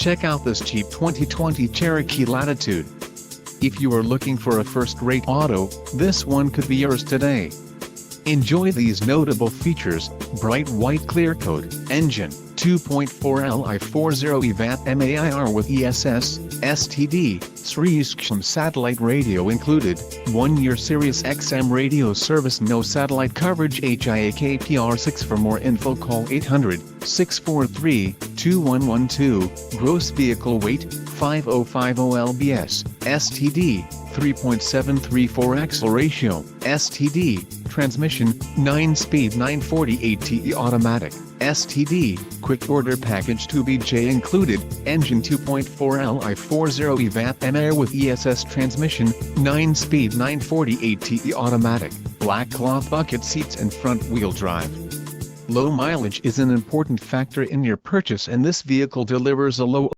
Check out this cheap 2020 Cherokee Latitude. If you are looking for a first-rate auto, this one could be yours today. Enjoy these notable features: bright white clear coat, engine, 2.4 Li 40 EVAT MAIR with ESS, STD, XM satellite radio included, 1-year Sirius XM radio service, no satellite coverage, HIAKPR6. For more info call 800-643-2112, gross vehicle weight, 5050 lbs, STD, 3.734 axle ratio, STD, transmission, 9-speed 940 ATE automatic, STD, quick order package 2BJ included, engine 2.4 Li 40 EVAT MAIR with ESS transmission, 9-speed 940 ATE automatic, black cloth bucket seats and front wheel drive. Low mileage is an important factor in your purchase, and this vehicle delivers a low